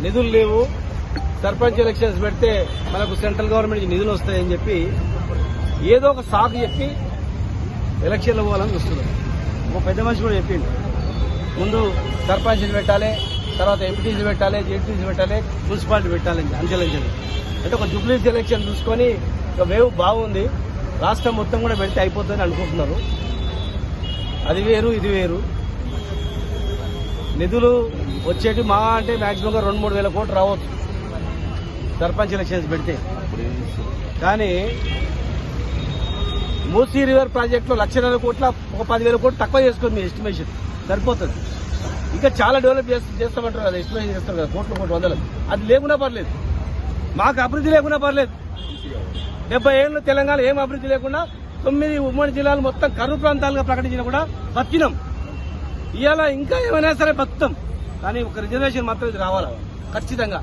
నిధులు లేవు, సర్పంచ్ ఎలక్షన్స్ పెడితే మనకు సెంట్రల్ గవర్నమెంట్ నుంచి నిధులు వస్తాయని చెప్పి ఏదో ఒక సాకు చెప్పి ఎలక్షన్లు పోవాలని చూస్తున్నారు. ఒక పెద్ద మనిషి కూడా చెప్పిండు, ముందు సర్పంచ్ని పెట్టాలి, తర్వాత ఎంపీటీసీ పెట్టాలి, జెడ్పీసీ పెట్టాలి, మున్సిపాలిటీ పెట్టాలి అంచెలంచెలు. అంటే ఒక జూబ్లీస్ ఎలక్షన్ చూసుకొని ఒక వేవ్ బాగుంది, రాష్ట్రం మొత్తం కూడా పెడితే అయిపోతుందని అనుకుంటున్నారు. అది వేరు, ఇది వేరు. నిధులు వచ్చేటి మా అంటే మాక్సిమంగా 2-3 వేల కోట్లు రావచ్చు సర్పంచ్ ఎలక్షన్స్ పెడితే. కానీ మూసీ రివర్ ప్రాజెక్టులో 1,00,000 కోట్ల ఒక 10,000 కోట్లు తక్కువ చేసుకోండి, మీ ఎస్టిమేషన్ సరిపోతుంది. ఇంకా చాలా డెవలప్ చేస్తామంటారు కదా, ఎస్టిమేషన్ చేస్తారు కదా, కోట్లు వందలు. అది లేకున్నా పర్లేదు, మాకు అభివృద్ధి లేకున్నా పర్లేదు. 70 ఏళ్ళు తెలంగాణ ఏం అభివృద్ధి లేకుండా 9 ఉమ్మడి జిల్లాలు మొత్తం కరువు ప్రాంతాలుగా ప్రకటించినా కూడా బతికినాం. ఇవాళ ఇంకా ఏమైనా సరే బతుకుతాం, కానీ ఒక రిజర్వేషన్ మాత్రం ఇది రావాలి ఖచ్చితంగా.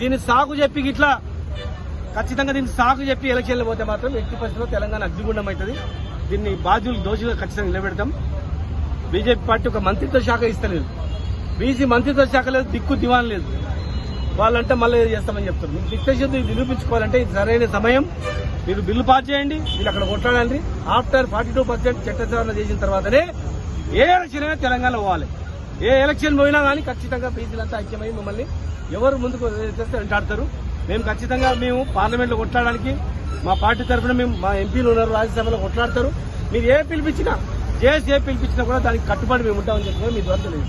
దీన్ని సాగు చెప్పి ఇట్లా ఖచ్చితంగా దీన్ని సాగు చెప్పి ఎలక్షన్లు పోతే మాత్రం ఎట్టి పరిస్థితుల్లో తెలంగాణ అగ్నిగుండం అవుతుంది. దీన్ని బాధ్యులు దోషులుగా ఖచ్చితంగా నిలబెడతాం. బీజేపీ పార్టీ ఒక మంత్రిత్వ శాఖ ఇస్తలేదు, బీసీ మంత్రిత్వ శాఖ లేదు, దిక్కు దివాన్ లేదు. వాళ్ళంటే మళ్ళీ చేస్తామని చెప్తారు. మీకు దిక్తశుద్ధి నిరూపించుకోవాలంటే ఇది సరైన సమయం. మీరు బిల్లు పాస్ చేయండి, మీరు అక్కడ కొట్లాడండి. ఆఫ్టర్ 42% చట్ట సవరణ చేసిన తర్వాతనే ఏ ఎలక్షన్ అయినా తెలంగాణ పోవాలి. ఏ ఎలక్షన్ పోయినా కానీ ఖచ్చితంగా బీసీలంతా ఐక్యమై మిమ్మల్ని ఎవరు ముందుకు చేస్తే వెంటాడతారు. మేము పార్లమెంట్లో కొట్లాడడానికి మా పార్టీ తరఫున మా ఎంపీలు ఉన్నారు, రాజ్యసభలో కొట్లాడతారు. మీరు ఏ పిలిపించినా, ఏ పిలిపించినా కూడా దానికి కట్టుబడి మేము ఉంటామని చెప్పి మీ ద్వారా తెలియదు.